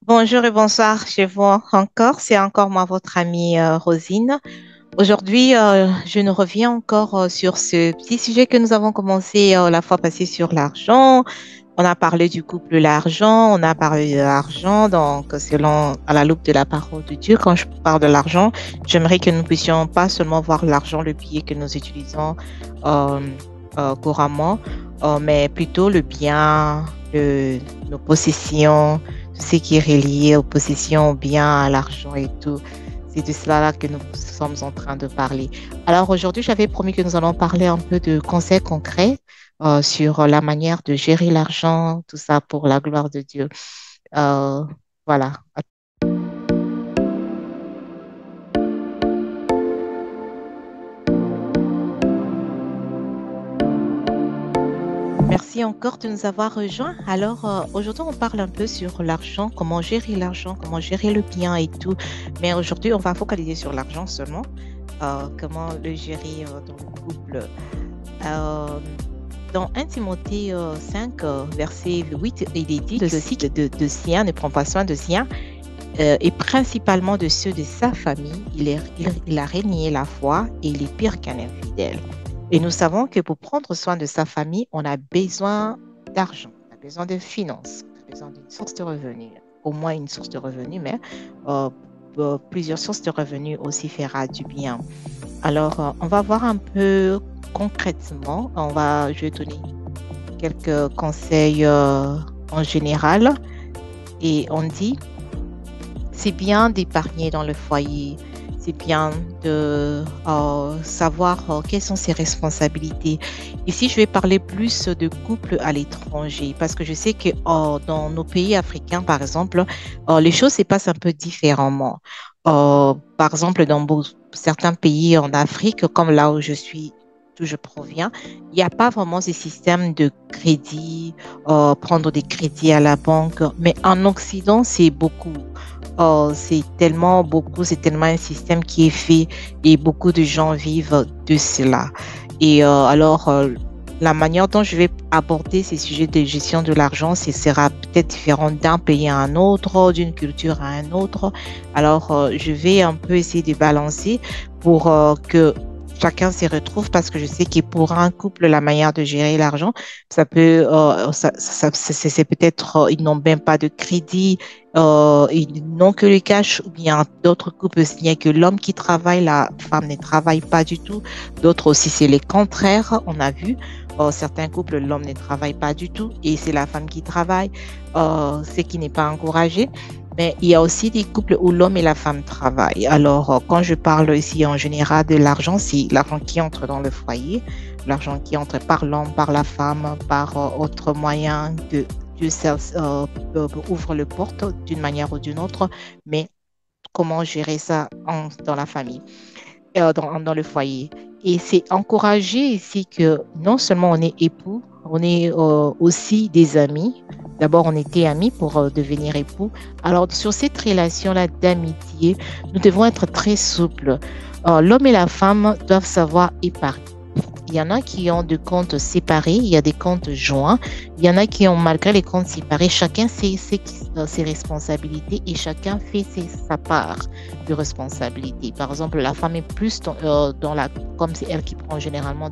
Bonjour et bonsoir chez vous encore. C'est encore moi, votre amie Rosine. Aujourd'hui, je nous reviens encore sur ce petit sujet que nous avons commencé la fois passée sur l'argent. On a parlé du couple l'argent, on a parlé de l'argent, donc selon à la loupe de la parole de Dieu, quand je parle de l'argent, j'aimerais que nous puissions pas seulement voir l'argent, le billet que nous utilisons euh, couramment, mais plutôt le bien, nos possessions, tout ce qui est relié aux possessions, aux biens, à l'argent et tout. C'est de cela là que nous sommes en train de parler. Alors aujourd'hui, j'avais promis que nous allons parler un peu de conseils concrets sur la manière de gérer l'argent, tout ça pour la gloire de Dieu. Euh, voilà. Merci encore de nous avoir rejoints. Alors, aujourd'hui, on parle un peu sur l'argent, comment gérer le bien et tout. Mais aujourd'hui, on va focaliser sur l'argent seulement, comment le gérer dans le couple. Euh, Dans 1 Timothée 5, verset 8, il est dit, le cycle de sien ne prend pas soin de sien, et principalement de ceux de sa famille. Il a régné la foi et il est pire qu'un infidèle. Et nous savons que pour prendre soin de sa famille, on a besoin d'argent, on a besoin de finances, on a besoin d'une source de revenus, au moins une source de revenus, mais euh, plusieurs sources de revenus aussi fera du bien. Alors, on va voir un peu concrètement. Je vais donner quelques conseils en général. Et on dit, c'est bien d'épargner dans le foyer. C'est bien de savoir quelles sont ses responsabilités. Ici, je vais parler plus de couples à l'étranger parce que je sais que dans nos pays africains, par exemple, les choses se passent un peu différemment. Par exemple, dans certains pays en Afrique, comme là où je suis, d'où je proviens, il n'y a pas vraiment ce système de crédit, prendre des crédits à la banque. Mais en Occident, c'est beaucoup. Oh, c'est tellement beaucoup, c'est tellement un système qui est fait et beaucoup de gens vivent de cela. Et la manière dont je vais aborder ces sujets de gestion de l'argent, ce sera peut-être différent d'un pays à un autre, d'une culture à un autre. Alors, je vais un peu essayer de balancer pour que chacun s'y retrouve parce que je sais que pour un couple, la manière de gérer l'argent, ça peut, c'est peut-être, ils n'ont même pas de crédit, ils n'ont que le cash, ou bien d'autres couples, il n'y a que l'homme qui travaille, la femme ne travaille pas du tout. D'autres aussi, c'est les contraires, on a vu. Certains couples, l'homme ne travaille pas du tout et c'est la femme qui travaille, ce qui n'est pas encouragé. Mais il y a aussi des couples où l'homme et la femme travaillent. Alors, quand je parle ici en général de l'argent, c'est l'argent qui entre dans le foyer, l'argent qui entre par l'homme, par la femme, par autre moyen que Dieu ouvre le porte d'une manière ou d'une autre. Mais comment gérer ça dans la famille, dans le foyer? Et c'est encouragé ici que non seulement on est époux, on est aussi des amis. D'abord, on était amis pour devenir époux. Alors, sur cette relation-là d'amitié, nous devons être très souples. L'homme et la femme doivent savoir épargner. Il y en a qui ont des comptes séparés, il y a des comptes joints. Il y en a qui ont, malgré les comptes séparés, chacun sait ses responsabilités et chacun fait sa part de responsabilité. Par exemple, la femme est plus dans la, comme c'est elle qui prend généralement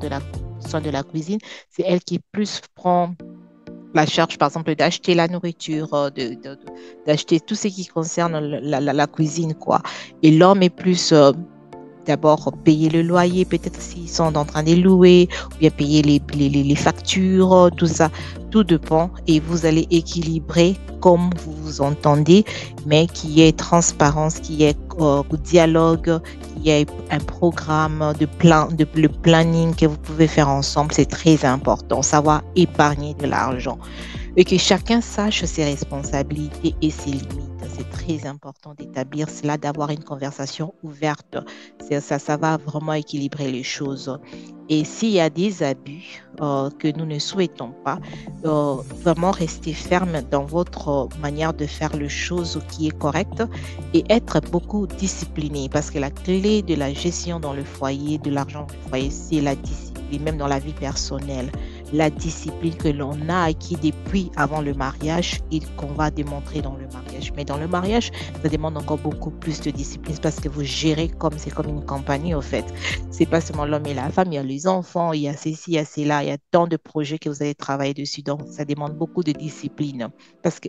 soin de la cuisine, c'est elle qui plus prend la charge, par exemple, d'acheter la nourriture, d'acheter tout ce qui concerne la cuisine, quoi. Et l'homme est plus d'abord payer le loyer, peut-être s'ils sont en train de louer, ou bien payer les factures, tout ça. Tout dépend et vous allez équilibrer comme vous vous entendez, mais qu'il y ait transparence, qu'il y ait dialogue, qu'il y ait un programme le planning que vous pouvez faire ensemble. C'est très important, savoir épargner de l'argent et que chacun sache ses responsabilités et ses limites. C'est très important d'établir cela, d'avoir une conversation ouverte. Ça va vraiment équilibrer les choses. Et s'il y a des abus que nous ne souhaitons pas, vraiment rester ferme dans votre manière de faire les choses qui est correcte et être beaucoup discipliné parce que la clé de la gestion dans le foyer, de l'argent du foyer, c'est la discipline, même dans la vie personnelle. la discipline que l'on a acquis depuis avant le mariage et qu'on va démontrer dans le mariage. Mais dans le mariage, ça demande encore beaucoup plus de discipline parce que vous gérez comme c'est comme une compagnie, en fait. C'est pas seulement l'homme et la femme, il y a les enfants, il y a ceci, il y a cela, il y a tant de projets que vous allez travailler dessus. Donc, ça demande beaucoup de discipline parce que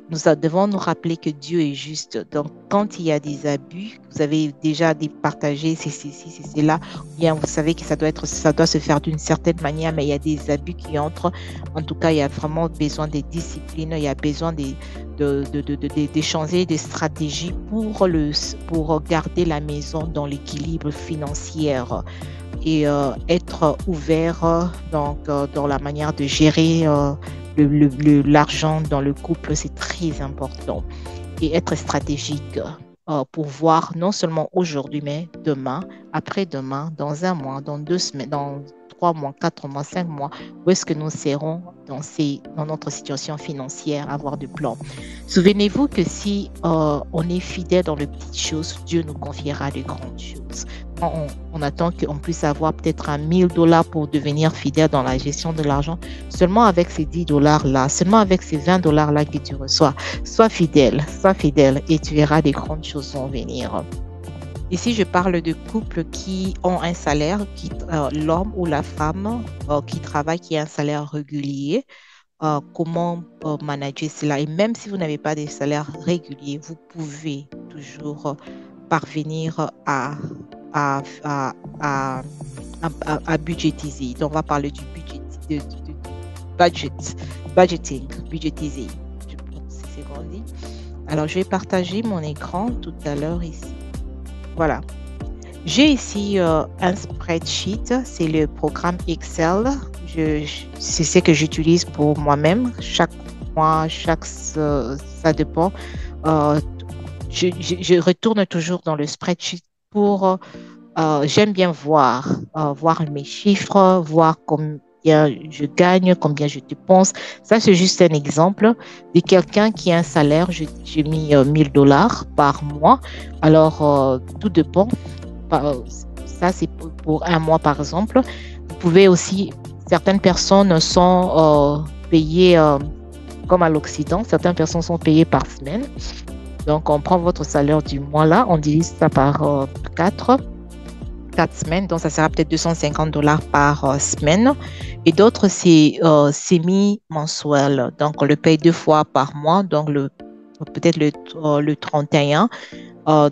nous devons nous rappeler que Dieu est juste. Donc, quand il y a des abus, vous avez déjà partagé, c'est ceci, c'est cela, bien vous savez que ça doit se faire d'une certaine manière, mais il y a des abus qui entrent. En tout cas, il y a vraiment besoin de discipline, il y a besoin d'échanger des stratégies pour garder la maison dans l'équilibre financier et être ouvert dans la manière de gérer l'argent dans le couple, c'est très important. Et être stratégique pour voir non seulement aujourd'hui, mais demain, après-demain, dans un mois, dans 2 semaines, dans 3 mois, 4 mois, 5 mois, où est-ce que nous serons dans notre situation financière, avoir de plans. Souvenez-vous que si on est fidèle dans les petites choses, Dieu nous confiera de grandes choses. On attend qu'on puisse avoir peut-être $1 000 pour devenir fidèle dans la gestion de l'argent. Seulement avec ces $10-là, seulement avec ces $20-là que tu reçois, sois fidèle et tu verras des grandes choses vont venir. Ici, je parle de couples qui ont un salaire, l'homme ou la femme qui travaille, qui a un salaire régulier. Comment manager cela? Et même si vous n'avez pas de salaire régulier, vous pouvez toujours parvenir à budgétiser. Donc, on va parler du budgeting, budgétiser. Je pense que c'est qu'on dit. Alors, je vais partager mon écran tout à l'heure ici. Voilà. J'ai ici un spreadsheet, c'est le programme Excel. C'est ce que j'utilise pour moi-même. Chaque mois, ça dépend. Je retourne toujours dans le spreadsheet pour, j'aime bien voir mes chiffres, voir combien je gagne, combien je dépense. Ça, c'est juste un exemple de quelqu'un qui a un salaire. J'ai mis $1 000 par mois. Alors, tout dépend. Ça, c'est pour un mois, par exemple. Vous pouvez aussi, certaines personnes sont payées comme à l'Occident. Certaines personnes sont payées par semaine. Donc, on prend votre salaire du mois là, on divise ça par 4 semaines. Donc, ça sera peut-être $250 par semaine. Et d'autres, c'est semi-mensuel. Donc, on le paye 2 fois par mois. Donc, peut-être le 31,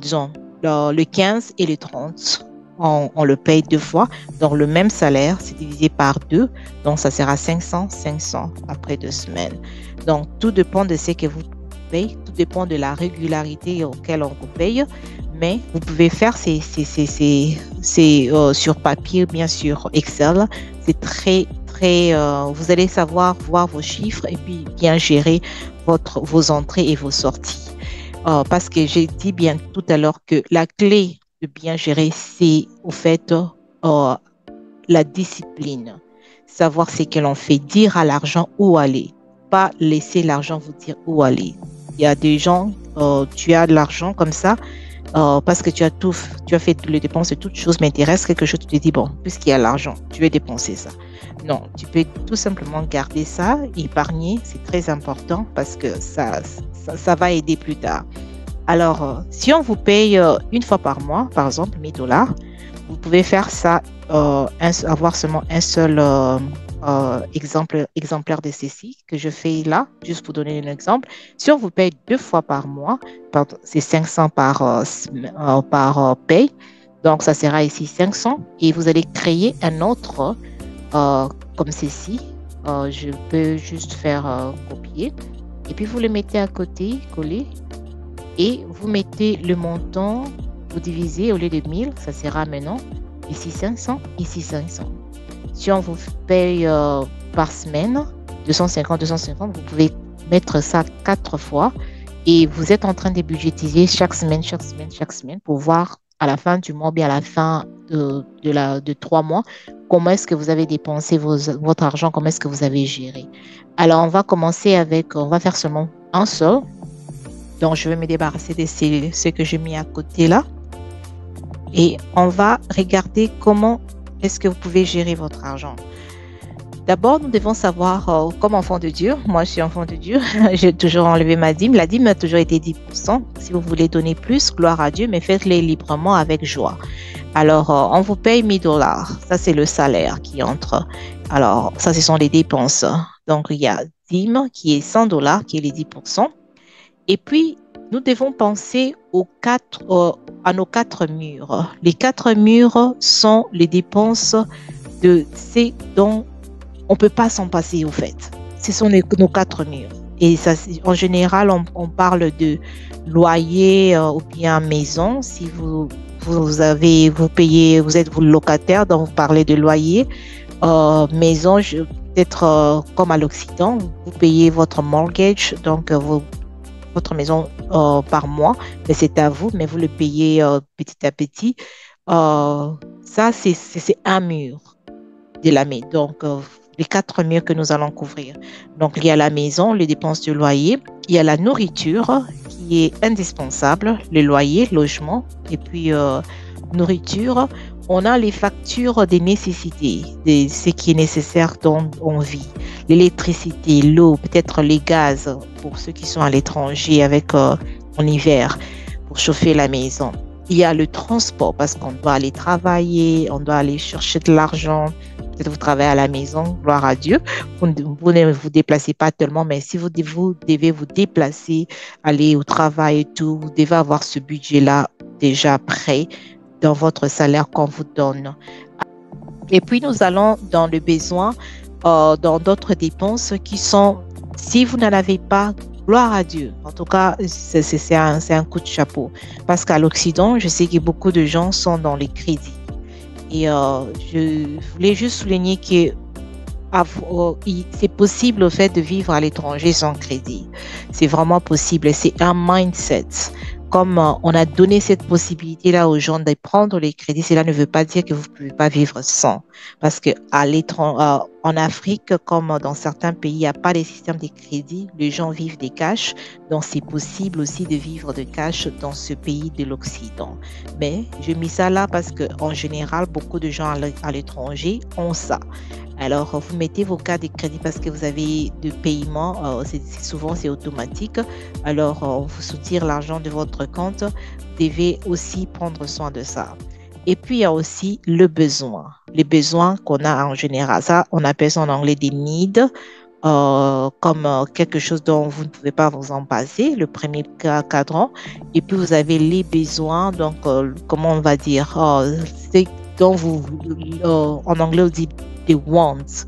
disons, le 15 et le 30. On le paye 2 fois. Donc, le même salaire, c'est divisé par 2. Donc, ça sera 500 après 2 semaines. Donc, tout dépend de ce que vous payez. Tout dépend de la régularité auquel on vous paye. Mais vous pouvez faire sur papier, bien sûr, Excel. C'est très, vous allez savoir voir vos chiffres et puis bien gérer vos entrées et vos sorties. Parce que j'ai dit bien tout à l'heure que la clé de bien gérer, c'est au fait la discipline. Savoir ce que l'on fait, dire à l'argent où aller, pas laisser l'argent vous dire où aller. Il y a des gens, tu as de l'argent comme ça, parce que tu as fait les dépenses de toutes choses, mais il te reste quelque chose, tu te dis, bon, puisqu'il y a l'argent, tu veux dépenser ça. Non, tu peux tout simplement garder ça, épargner, c'est très important parce que ça va aider plus tard. Alors, si on vous paye une fois par mois, par exemple, $1 000, vous pouvez faire ça, avoir seulement un seul exemplaire de ceci que je fais là, juste pour donner un exemple. Si on vous paye 2 fois par mois, c'est 500 par paye, donc ça sera ici 500 et vous allez créer un autre comme ceci. Je peux juste faire copier et puis vous le mettez à côté, coller et vous mettez le montant, vous divisez au lieu de 1000, ça sera maintenant ici 500, ici 500. Si on vous paye par semaine, 250, vous pouvez mettre ça 4 fois et vous êtes en train de budgétiser chaque semaine pour voir à la fin du mois, bien à la fin de 3 mois, comment est-ce que vous avez dépensé votre argent, comment est-ce que vous avez géré. Alors, on va commencer on va faire seulement un seul. Donc, je vais me débarrasser de ce que j'ai mis à côté là. Et on va regarder comment est-ce que vous pouvez gérer votre argent. D'abord, nous devons savoir, comme enfant de Dieu, moi je suis enfant de Dieu, j'ai toujours enlevé ma dîme. La dîme a toujours été 10%. Si vous voulez donner plus, gloire à Dieu, mais faites-les librement avec joie. Alors, on vous paye 1000 dollars. Ça, c'est le salaire qui entre. Alors, ça, ce sont les dépenses. Donc, il y a dîme qui est 100 dollars, qui est les 10%. Et puis, nous devons penser à nos quatre murs. Les quatre murs sont les dépenses de ces dont on ne peut pas s'en passer, au fait. Ce sont nos quatre murs. Et ça, en général, on parle de loyer ou bien maison. Si vous payez, vous êtes vous locataire, donc vous parlez de loyer. Maison, peut-être comme à l'Occident, vous payez votre mortgage, donc votre maison par mois, mais c'est à vous, mais vous le payez petit à petit. Ça, c'est un mur de la maison. Donc, les quatre murs que nous allons couvrir. Donc, il y a la maison, les dépenses de loyer, il y a la nourriture qui est indispensable, le loyer, logement, et puis nourriture. On a les factures des nécessités, de ce qui est nécessaire dont on vit. L'électricité, l'eau, peut-être les gaz pour ceux qui sont à l'étranger avec en hiver pour chauffer la maison. Il y a le transport parce qu'on doit aller travailler, on doit aller chercher de l'argent. Peut-être vous travaillez à la maison, gloire à Dieu. Vous ne vous déplacez pas tellement, mais si vous devez vous déplacer, aller au travail et tout, vous devez avoir ce budget-là déjà prêt dans votre salaire qu'on vous donne. Et puis, nous allons dans le besoin, dans d'autres dépenses qui sont, si vous n'en avez pas, gloire à Dieu. En tout cas, c'est un coup de chapeau. Parce qu'à l'Occident, je sais que beaucoup de gens sont dans les crédits. Et je voulais juste souligner que c'est possible au fait de vivre à l'étranger sans crédit. C'est vraiment possible. C'est un mindset. Comme on a donné cette possibilité-là aux gens de prendre les crédits, cela ne veut pas dire que vous ne pouvez pas vivre sans. Parce que en Afrique, comme dans certains pays, il n'y a pas de système de crédit. Les gens vivent des cash. Donc, c'est possible aussi de vivre de cash dans ce pays de l'Occident. Mais je mets ça là parce qu'en général, beaucoup de gens à l'étranger ont ça. Alors, vous mettez vos cartes de crédit parce que vous avez de paiement. Souvent, c'est automatique. Alors, on vous soutire l'argent de votre compte. Vous devez aussi prendre soin de ça. Et puis, il y a aussi le besoin. Les besoins qu'on a en général. Ça, on appelle ça en anglais des needs. Comme quelque chose dont vous ne pouvez pas vous en passer, le premier cadran. Et puis, vous avez les besoins. Donc, comment on va dire? C'est dont en anglais, on dit des wants.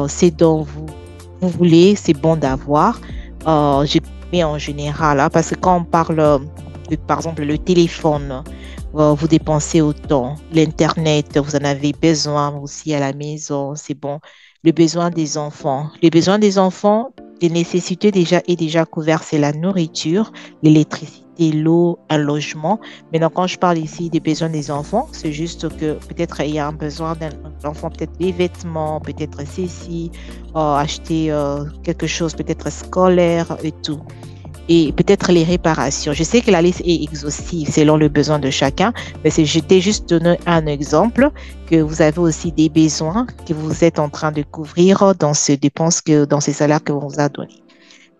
C'est dont vous voulez, c'est bon d'avoir. Je mets en général, hein, parce que quand on parle, par exemple, le téléphone, vous dépensez autant. L'Internet, vous en avez besoin aussi à la maison, c'est bon. Le besoin des enfants. Les besoins des enfants, les nécessités est déjà couvert, c'est la nourriture, l'électricité, l'eau, un logement. Maintenant, quand je parle ici des besoins des enfants, c'est juste que peut-être il y a un besoin d'un enfant, peut-être des vêtements, peut-être ceci, acheter quelque chose, peut-être scolaire et tout. Et peut-être les réparations. Je sais que la liste est exhaustive selon le besoin de chacun, mais j'étais juste donné un exemple que vous avez aussi des besoins que vous êtes en train de couvrir dans ces dépenses, dans ces salaires que vous a donnés.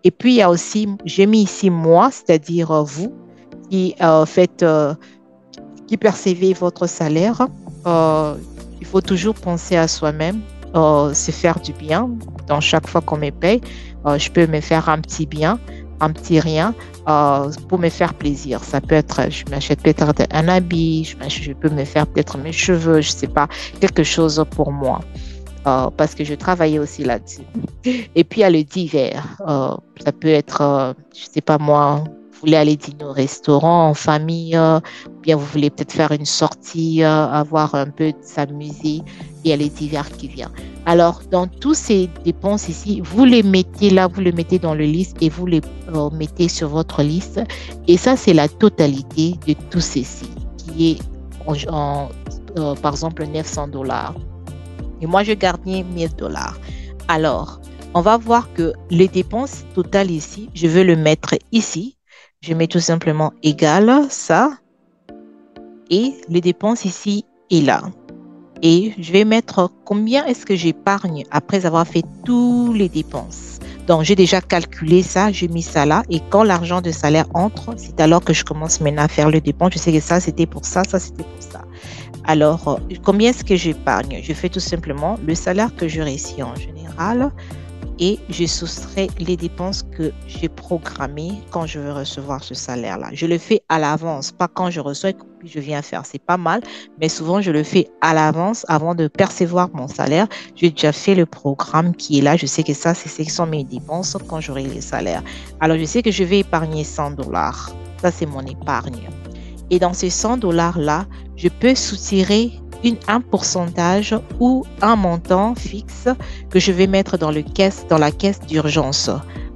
Et puis, il y a aussi, j'ai mis ici moi, c'est-à-dire vous, qui qui percevez votre salaire. Il faut toujours penser à soi-même, se faire du bien. Dans chaque fois qu'on me paye, je peux me faire un petit bien, un petit rien pour me faire plaisir. Ça peut être, je m'achète peut-être un habit, je peux me faire peut-être mes cheveux, je ne sais pas, quelque chose pour moi. Parce que je travaillais aussi là-dessus. Et puis, il y a le divers. Ça peut être, je ne sais pas moi, vous voulez aller dîner au restaurant en famille, ou bien vous voulez peut-être faire une sortie, avoir un peu, s'amuser. Il y a les divers qui viennent. Alors, dans tous ces dépenses ici, vous les mettez là, vous les mettez dans le liste et vous les mettez sur votre liste. Et ça, c'est la totalité de tout ceci, qui est par exemple 900 dollars. Et moi, je gagnais 1000 dollars. Alors, on va voir que les dépenses totales ici, je veux le mettre ici. Je mets tout simplement égal ça. Et les dépenses ici et là. et je vais mettre combien est-ce que j'épargne après avoir fait toutes les dépenses. Donc, j'ai déjà calculé ça, j'ai mis ça là. Et quand l'argent de salaire entre, c'est alors que je commence maintenant à faire le dépense. Je sais que ça, c'était pour ça c'était pour ça. Alors, combien est-ce que j'épargne? Je fais tout simplement le salaire que je réussis en général et je soustrais les dépenses que j'ai programmées quand je veux recevoir ce salaire-là. Je le fais à l'avance, pas quand je reçois et que je viens faire. C'est pas mal, mais souvent je le fais à l'avance avant de percevoir mon salaire. J'ai déjà fait le programme qui est là. Je sais que ça, ce sont mes dépenses quand j'aurai les salaires. Alors, je sais que je vais épargner 100 dollars. Ça, c'est mon épargne. Et dans ces 100 dollars-là, je peux soutirer un pourcentage ou un montant fixe que je vais mettre dans la caisse d'urgence.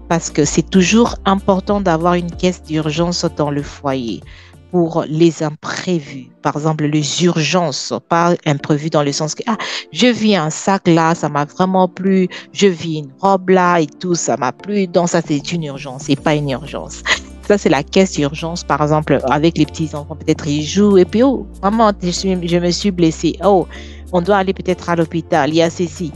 Parce que c'est toujours important d'avoir une caisse d'urgence dans le foyer pour les imprévus. Par exemple, les urgences, pas imprévus dans le sens que je vis un sac là, ça m'a vraiment plu, je vis une robe là et tout, ça m'a plu. Donc ça, c'est une urgence, c'est pas une urgence. Ça, c'est la caisse d'urgence, par exemple, avec les petits-enfants, peut-être ils jouent, et puis, oh, maman, je me suis blessée, oh, on doit aller peut-être à l'hôpital, il y a ceci.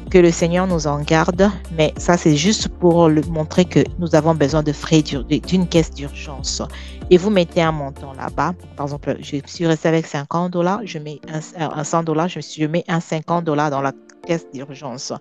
Que le Seigneur nous en garde, mais ça, c'est juste pour montrer que nous avons besoin de frais d'une caisse d'urgence. Et vous mettez un montant là-bas. Par exemple, je suis restée avec 50 dollars, je mets un 100 dollars, je mets un 50 dollars dans la caisse d'urgence.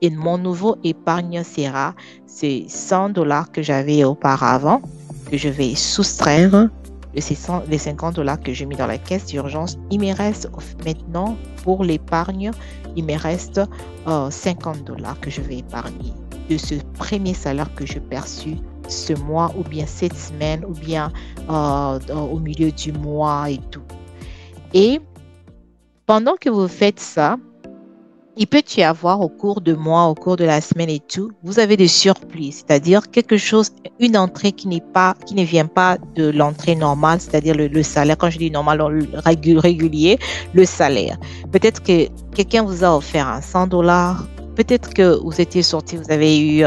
Et mon nouveau épargne sera ces 100 dollars que j'avais auparavant, que je vais soustraire les 50 dollars que j'ai mis dans la caisse d'urgence. Il me reste maintenant pour l'épargne, il me reste 50 dollars que je vais épargner de ce premier salaire que j'ai perçu ce mois ou bien cette semaine ou bien au milieu du mois et tout. Et pendant que vous faites ça, il peut y avoir au cours de mois, au cours de la semaine et tout, vous avez des surplus, c'est-à-dire quelque chose, une entrée qui ne vient pas de l'entrée normale, c'est-à-dire le salaire. Quand je dis normal, régulier, le salaire. Peut-être que quelqu'un vous a offert un 100 dollars, peut-être que vous étiez sorti, vous avez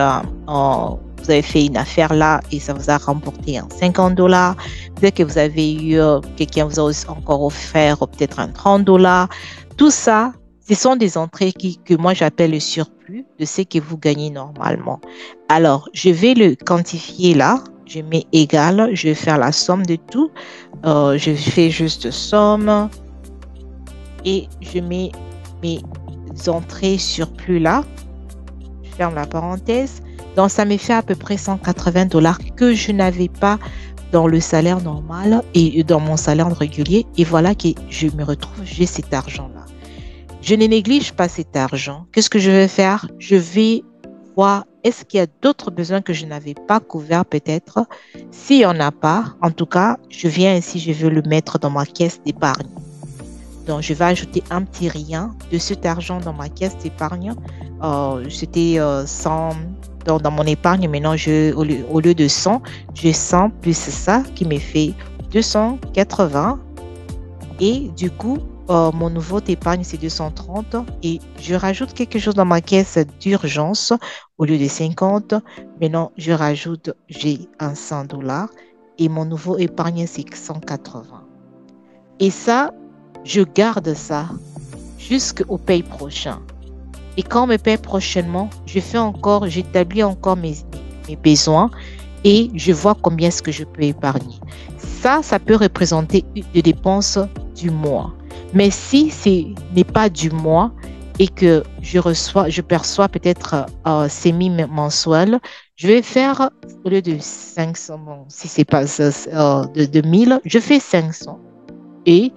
vous avez fait une affaire là et ça vous a remporté un 50 dollars. Peut-être que vous avez eu, quelqu'un vous a encore offert peut-être un 30 dollars. Tout ça, ce sont des entrées que moi j'appelle le surplus de ce que vous gagnez normalement. Alors, je vais le quantifier là. Je mets égal, je vais faire la somme de tout. Je fais juste somme et je mets mes entrées surplus là. Je ferme la parenthèse. Donc, ça me fait à peu près 180 dollars que je n'avais pas dans le salaire normal et dans mon salaire régulier. Et voilà que je me retrouve, j'ai cet argent-là. Je ne néglige pas cet argent. Qu'est-ce que je vais faire? Je vais voir, est-ce qu'il y a d'autres besoins que je n'avais pas couverts peut-être? S'il n'y en a pas, en tout cas, je viens ici, je veux le mettre dans ma caisse d'épargne. Donc, je vais ajouter un petit rien de cet argent dans ma caisse d'épargne. C'était 100 dans mon épargne. Maintenant, au lieu de 100, j'ai 100 plus ça qui me fait 280. Et du coup, mon nouveau épargne, c'est 230 et je rajoute quelque chose dans ma caisse d'urgence au lieu de 50. Maintenant, j'ai un 100 dollars et mon nouveau épargne, c'est 180. Et ça, je garde ça jusqu'au paye prochain. Et quand on me paye prochainement, j'établis encore mes besoins et je vois combien est-ce que je peux épargner. Ça peut représenter des dépenses du mois. Mais si ce n'est pas du mois et que je perçois peut-être semi-mensuel, je vais faire, au lieu de 500, bon, si c'est pas de 1000, je fais 500. Et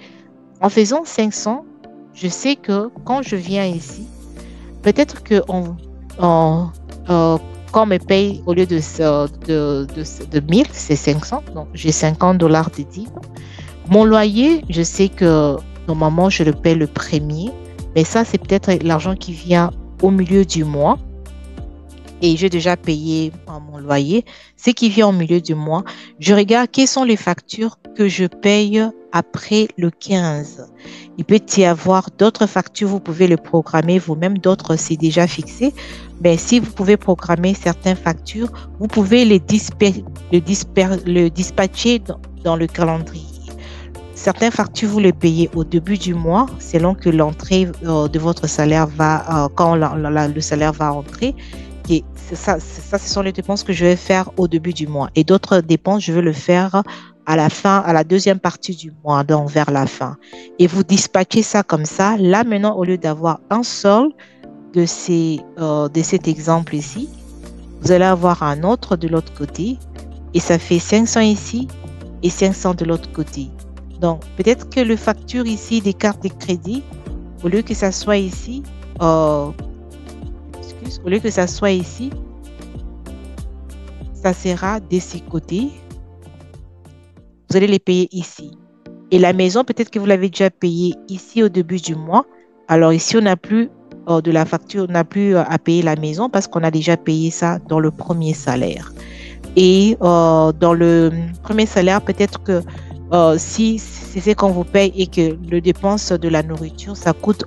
en faisant 500, je sais que quand je viens ici, peut-être que quand on me paye au lieu de 1000, c'est 500. Donc, j'ai 50 dollars de dîme. Mon loyer, je sais que normalement, je le paie le premier. Mais ça, c'est peut-être l'argent qui vient au milieu du mois. Et j'ai déjà payé mon loyer. Ce qui vient au milieu du mois, je regarde quelles sont les factures que je paye après le 15. Il peut y avoir d'autres factures, vous pouvez le programmer vous-même, d'autres c'est déjà fixé. Mais si vous pouvez programmer certaines factures, vous pouvez le dispatcher dans le calendrier. certaines factures, vous les payez au début du mois, selon que l'entrée de votre salaire va, quand le salaire va entrer. Et ça, ce sont les dépenses que je vais faire au début du mois. Et d'autres dépenses, je vais le faire à la fin, à la deuxième partie du mois, donc vers la fin. Et vous dispatchez ça comme ça. Là, maintenant, au lieu d'avoir un seul de cet exemple ici, vous allez avoir un autre de l'autre côté. Et ça fait 500 ici et 500 de l'autre côté. Donc, peut-être que le facture ici des cartes de crédit, au lieu que ça soit ici, au lieu que ça soit ici, ça sera de ces côtés. Vous allez les payer ici. Et la maison, peut-être que vous l'avez déjà payé ici au début du mois. Alors ici, on n'a plus de la facture, on n'a plus à payer la maison parce qu'on a déjà payé ça dans le premier salaire. Et dans le premier salaire, peut-être que si c'est qu'on vous paye et que le dépense de la nourriture, ça coûte,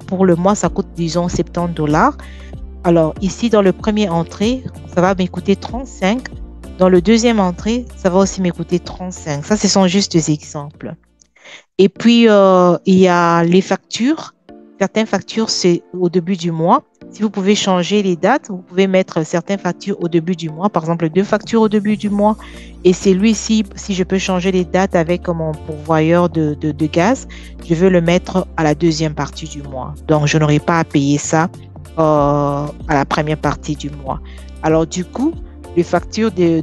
pour le mois, ça coûte, disons, 70 $. Alors ici, dans le premier entrée, ça va m'écouter 35. Dans le deuxième entrée, ça va aussi m'écouter 35. Ça, ce sont juste des exemples. Et puis, il y a les factures. Certaines factures, c'est au début du mois. Si vous pouvez changer les dates, vous pouvez mettre certaines factures au début du mois. Par exemple, 2 factures au début du mois. Et c'est lui-ci, si je peux changer les dates avec mon pourvoyeur de gaz, je veux le mettre à la deuxième partie du mois. Donc, je n'aurai pas à payer ça à la première partie du mois. Alors, du coup, les factures de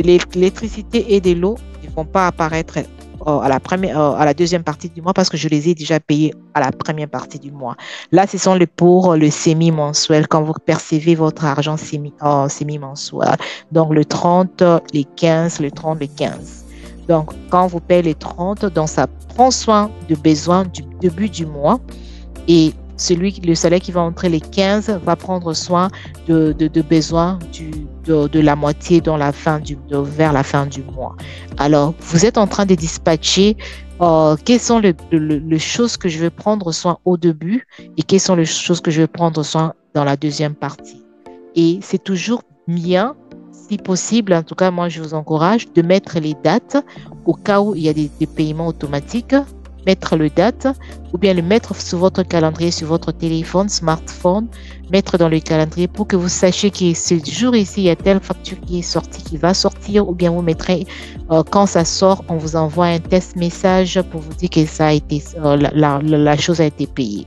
l'électricité et de l'eau ne vont pas apparaître à la deuxième partie du mois parce que je les ai déjà payés à la première partie du mois. Là, ce sont pour le semi-mensuel, quand vous percevez votre argent semi-mensuel. Donc, le 30, les 15, le 30, les 15. Donc, quand vous payez les 30, donc ça prend soin de besoin du début du mois et le salaire qui va entrer les 15 va prendre soin de besoins de la moitié vers la fin du mois. Alors, vous êtes en train de dispatcher quelles sont les choses que je vais prendre soin au début et quelles sont les choses que je vais prendre soin dans la deuxième partie. Et c'est toujours bien, si possible, en tout cas, moi, je vous encourage de mettre les dates au cas où il y a des paiements automatiques. Mettre le date ou bien le mettre sur votre calendrier, sur votre téléphone, smartphone, mettre dans le calendrier pour que vous sachiez que ce jour ici, il y a telle facture qui est sortie, qui va sortir, ou bien vous mettrez, quand ça sort, on vous envoie un test message pour vous dire que ça a été, la chose a été payée.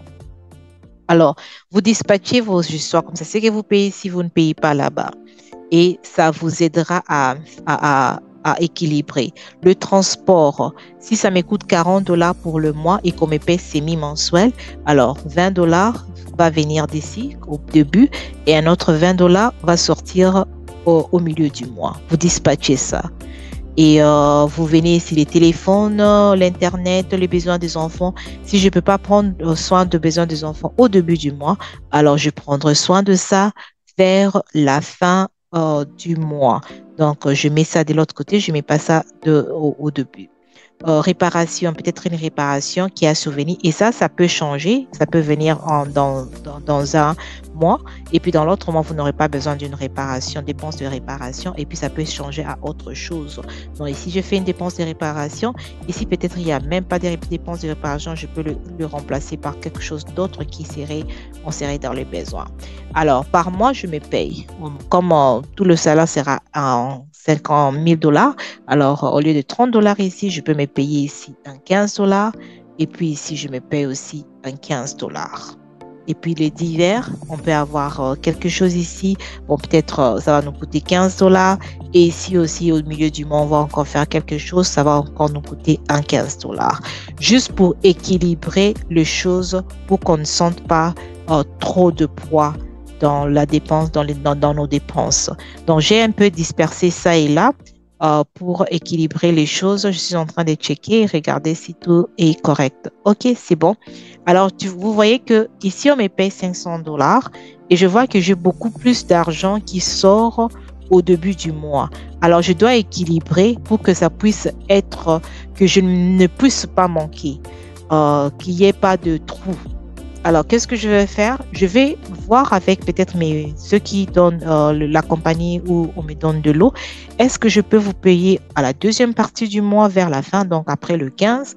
Alors, vous dispatchez vos histoires comme ça, c'est que vous payez si vous ne payez pas là-bas. Et ça vous aidera à équilibrer. Le transport, si ça me coûte 40 $ pour le mois et qu'on me paie semi-mensuel, alors 20 $ va venir d'ici au début et un autre 20 $ va sortir au milieu du mois. Vous dispatchez ça. Et vous venez ici les téléphones, l'internet, les besoins des enfants. Si je ne peux pas prendre soin des besoins des enfants au début du mois, alors je prendrai soin de ça vers la fin du mois. Donc, je mets ça de l'autre côté, je ne mets pas ça au début. Réparation, peut-être une réparation qui a survenu. Et ça peut changer. Ça peut venir dans un mois. Et puis, dans l'autre mois, vous n'aurez pas besoin d'une réparation, dépense de réparation. Et puis, ça peut changer à autre chose. Donc, ici, je fais une dépense de réparation. Ici, peut-être, il n'y a même pas de dépense de réparation. Je peux le remplacer par quelque chose d'autre qui serait dans les besoins. Alors, par mois, je me paye. Comme tout le salaire sera en 50 000 $, alors au lieu de 30 $ ici, je peux me payer ici un 15 $. Et puis ici, je me paye aussi un 15 $. Et puis les divers, on peut avoir quelque chose ici. Bon, peut-être ça va nous coûter 15 $. Et ici aussi, au milieu du mois, on va encore faire quelque chose. Ça va encore nous coûter un 15 $. Juste pour équilibrer les choses, pour qu'on ne sente pas trop de poids dans la dépense, dans nos dépenses. Donc, j'ai un peu dispersé ça et là pour équilibrer les choses. Je suis en train de checker et regarder si tout est correct. OK, c'est bon. Alors, vous voyez que ici, on me paye 500 $ et je vois que j'ai beaucoup plus d'argent qui sort au début du mois. Alors, je dois équilibrer pour que ça puisse être, que je ne puisse pas manquer, qu'il n'y ait pas de trou. Alors, qu'est-ce que je vais faire? Je vais voir avec peut-être ceux qui donnent la compagnie où on me donne de l'eau. Est-ce que je peux vous payer à la deuxième partie du mois vers la fin, donc après le 15?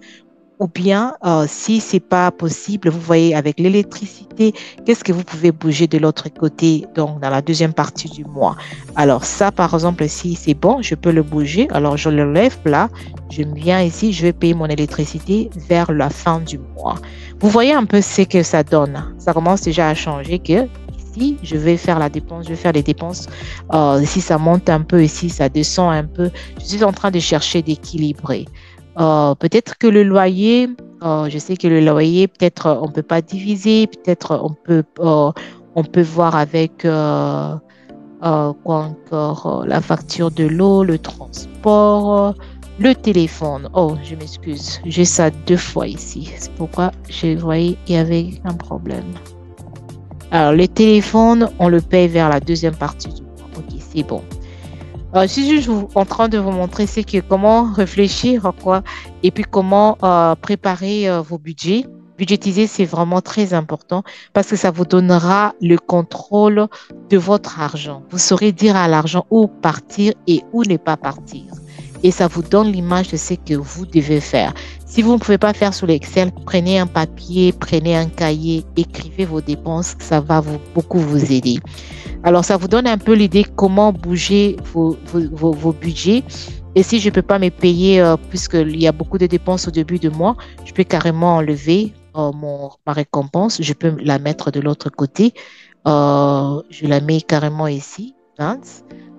Ou bien, si c'est pas possible, vous voyez, avec l'électricité, qu'est-ce que vous pouvez bouger de l'autre côté, donc dans la deuxième partie du mois? Alors ça, par exemple, si c'est bon, je peux le bouger. Alors je le lève là, je viens ici, je vais payer mon électricité vers la fin du mois. Vous voyez un peu ce que ça donne. Ça commence déjà à changer que ici, je vais faire la dépense, je vais faire les dépenses. Si ça monte un peu, ici, ça descend un peu. Je suis en train de chercher d'équilibrer. Peut-être que le loyer, je sais que le loyer, peut-être on ne peut pas diviser, peut-être on peut voir avec quoi encore, la facture de l'eau, le transport, le téléphone. Oh, je m'excuse, j'ai ça deux fois ici. C'est pourquoi je voyais qu'il y avait un problème. Alors, le téléphone, on le paye vers la deuxième partie du mois. Ok, c'est bon. Je suis juste en train de vous montrer c'est que comment réfléchir quoi et puis comment préparer vos budgets. Budgétiser, c'est vraiment très important parce que ça vous donnera le contrôle de votre argent. Vous saurez dire à l'argent où partir et où ne pas partir. Et ça vous donne l'image de ce que vous devez faire. Si vous ne pouvez pas faire sur l'Excel, prenez un papier, prenez un cahier, écrivez vos dépenses, ça va beaucoup vous aider. Alors, ça vous donne un peu l'idée comment bouger vos budgets. Et si je ne peux pas me payer, puisqu'il y a beaucoup de dépenses au début de mois, je peux carrément enlever ma récompense. Je peux la mettre de l'autre côté. Je la mets carrément ici, 20.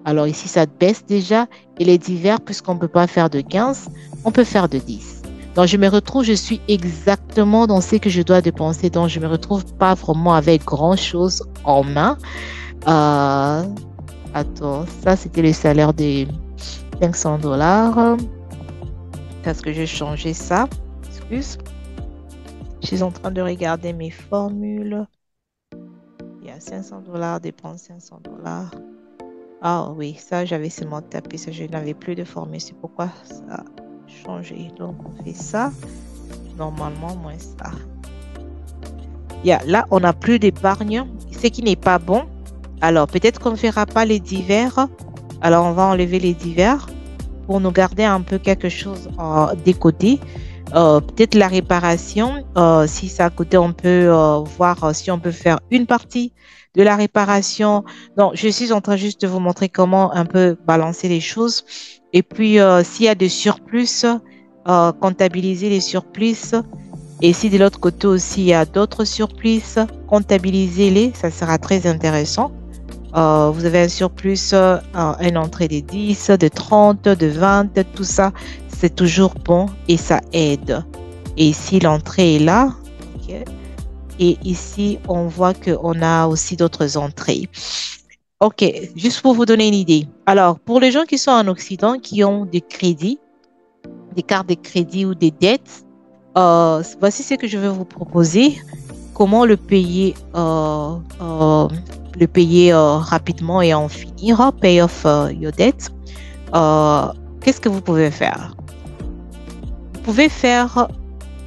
Alors ici, ça baisse déjà. Et les divers, puisqu'on ne peut pas faire de 15, on peut faire de 10. Donc, je me retrouve, je suis exactement dans ce que je dois dépenser. Donc, je ne me retrouve pas vraiment avec grand-chose en main. Euh, Attends, ça c'était le salaire de 500 $. Est-ce que j'ai changé ça? Excuse. Je suis en train de regarder mes formules. Il y a 500 $, dépense 500 $. Ah oui, ça j'avais seulement tapé, ça je n'avais plus de formule, c'est pourquoi ça a changé. Donc on fait ça, normalement moins ça. Là, on n'a plus d'épargne, ce qui n'est pas bon. Alors, peut-être qu'on ne fera pas les divers. Alors, on va enlever les divers pour nous garder un peu quelque chose des côtés. Peut-être la réparation. Si c'est à côté, on peut voir si on peut faire une partie de la réparation. Donc, je suis en train juste de vous montrer comment un peu balancer les choses. Et puis, s'il y a des surplus, comptabiliser les surplus. Et si de l'autre côté aussi, il y a d'autres surplus, comptabilisez-les. Ça sera très intéressant. Vous avez un surplus, une entrée de 10, de 30, de 20, tout ça, c'est toujours bon et ça aide. Et ici, l'entrée est là. Okay. Et ici, on voit qu'on a aussi d'autres entrées. OK, juste pour vous donner une idée. Alors, pour les gens qui sont en Occident, qui ont des crédits, des cartes de crédit ou des dettes, voici ce que je vais vous proposer. Comment le payer rapidement et en finir, pay off your debt. Qu'est-ce que vous pouvez faire? Vous pouvez faire,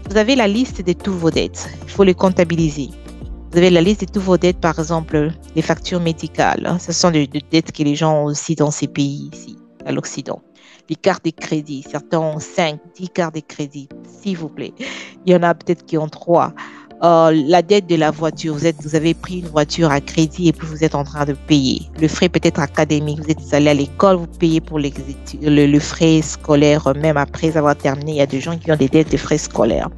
vous avez la liste de tous vos dettes. Il faut les comptabiliser. Vous avez la liste de tous vos dettes, par exemple, les factures médicales. Ce sont des dettes que les gens ont aussi dans ces pays ici, à l'Occident. Les cartes de crédit, certains ont 5, 10 cartes de crédit, s'il vous plaît. Il y en a peut-être qui ont 3. La dette de la voiture, vous avez pris une voiture à crédit et puis vous êtes en train de payer. Le frais peut-être académique, vous êtes allé à l'école, vous payez pour le frais scolaire, même après avoir terminé. Il y a des gens qui ont des dettes de frais scolaires.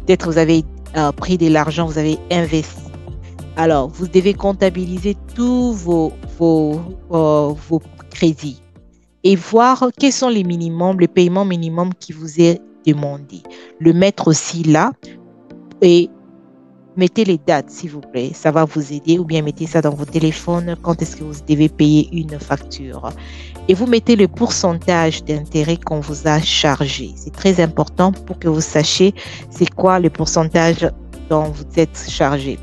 Peut-être vous avez pris de l'argent, vous avez investi. Alors, vous devez comptabiliser tous vos crédits et voir quels sont les minimums, le paiement minimum qui vous est demandé. Le mettre aussi là et mettez les dates, s'il vous plaît. Ça va vous aider. Ou bien mettez ça dans vos téléphones. Quand est-ce que vous devez payer une facture? Et vous mettez le pourcentage d'intérêt qu'on vous a chargé. C'est très important pour que vous sachiez c'est quoi le pourcentage dont vous êtes chargé.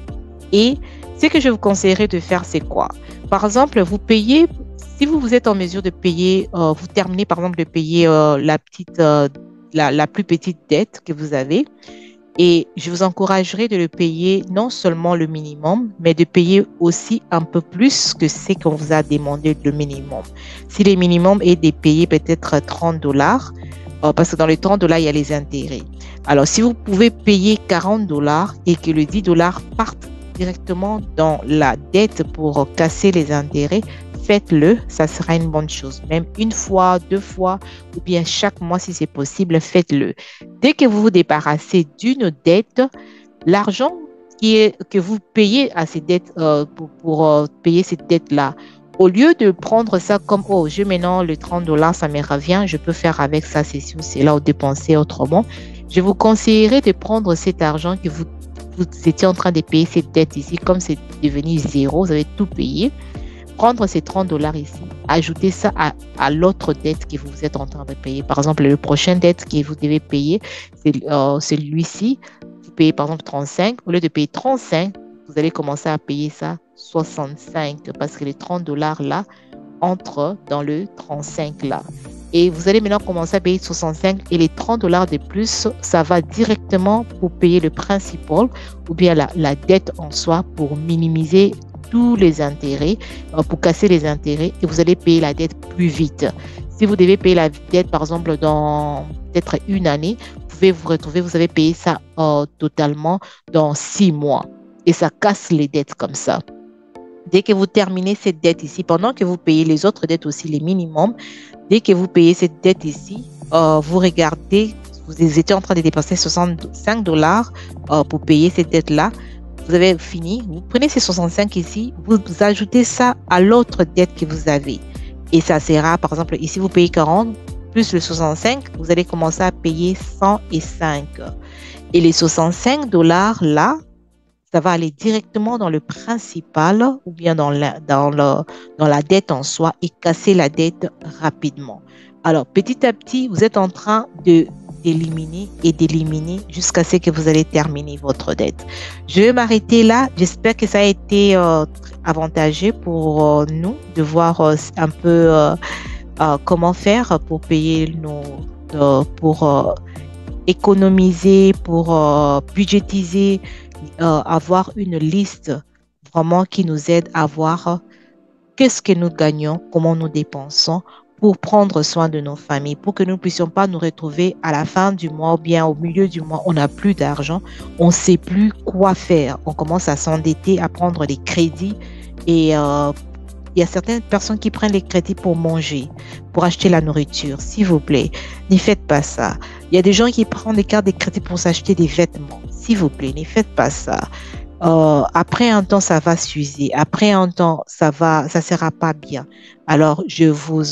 Et ce que je vous conseillerais de faire, c'est quoi? Par exemple, vous payez, si vous êtes en mesure de payer, vous terminez par exemple de payer la plus petite dette que vous avez. Et je vous encouragerai de le payer non seulement le minimum, mais de payer aussi un peu plus que ce qu'on vous a demandé le minimum. Si le minimum est de payer peut-être 30 dollars, parce que dans les 30 dollars, il y a les intérêts. Alors, si vous pouvez payer 40 dollars et que le 10 dollars parte directement dans la dette pour casser les intérêts, faites-le, ça sera une bonne chose. Même une fois, deux fois, ou bien chaque mois si c'est possible, faites-le. Dès que vous vous débarrassez d'une dette, l'argent que vous payez à ces dettes pour payer cette dette-là, au lieu de prendre ça comme, oh, je maintenant le 30 dollars, ça me revient, je peux faire avec ça, c'est là ou dépenser autrement, je vous conseillerais de prendre cet argent que vous étiez en train de payer cette dette ici, comme c'est devenu zéro, vous avez tout payé, prendre ces 30 dollars ici, ajouter ça à l'autre dette que vous êtes en train de payer. Par exemple, le prochain dette que vous devez payer, c'est celui-ci. Vous payez par exemple 35. Au lieu de payer 35, vous allez commencer à payer ça 65 parce que les 30 dollars là entrent dans le 35 là. Et vous allez maintenant commencer à payer 65 et les 30 dollars de plus, ça va directement pour payer le principal ou bien la dette en soi pour minimiser tous les intérêts, pour casser les intérêts et vous allez payer la dette plus vite. Si vous devez payer la dette, par exemple, dans peut-être une année, vous pouvez vous retrouver, vous avez payé ça totalement dans 6 mois et ça casse les dettes comme ça. Dès que vous terminez cette dette ici, pendant que vous payez les autres dettes aussi, les minimums, dès que vous payez cette dette ici, vous regardez, vous étiez en train de dépenser 65 dollars pour payer cette dette-là. Vous avez fini, vous prenez ces 65 ici, vous ajoutez ça à l'autre dette que vous avez. Et ça sera, par exemple, ici vous payez 40, plus le 65, vous allez commencer à payer 105. Et les 65 dollars là, ça va aller directement dans le principal ou bien dans la dette en soi et casser la dette rapidement. Alors, petit à petit, vous êtes en train d'éliminer jusqu'à ce que vous allez terminer votre dette. Je vais m'arrêter là. J'espère que ça a été avantageux pour nous de voir un peu comment faire pour payer pour économiser, pour budgétiser, avoir une liste vraiment qui nous aide à voir qu'est-ce que nous gagnons, comment nous dépensons pour prendre soin de nos familles, pour que nous ne puissions pas nous retrouver à la fin du mois ou bien au milieu du mois, on n'a plus d'argent, on ne sait plus quoi faire, on commence à s'endetter, à prendre des crédits et il y a certaines personnes qui prennent les crédits pour manger, pour acheter la nourriture. S'il vous plaît, ne faites pas ça. Il y a des gens qui prennent des cartes de crédit pour s'acheter des vêtements. S'il vous plaît, ne faites pas ça. Après un temps, ça va s'user. Après un temps, ça sera pas bien. Alors, je vous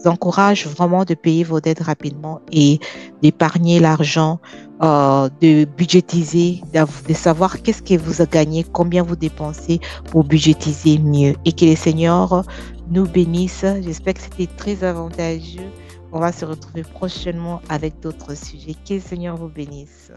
encourage vraiment de payer vos dettes rapidement et d'épargner l'argent, de budgétiser, de savoir qu'est-ce que vous gagnez, combien vous dépensez pour budgétiser mieux. Et que les seigneurs nous bénissent. J'espère que c'était très avantageux. On va se retrouver prochainement avec d'autres sujets. Que le Seigneur vous bénisse.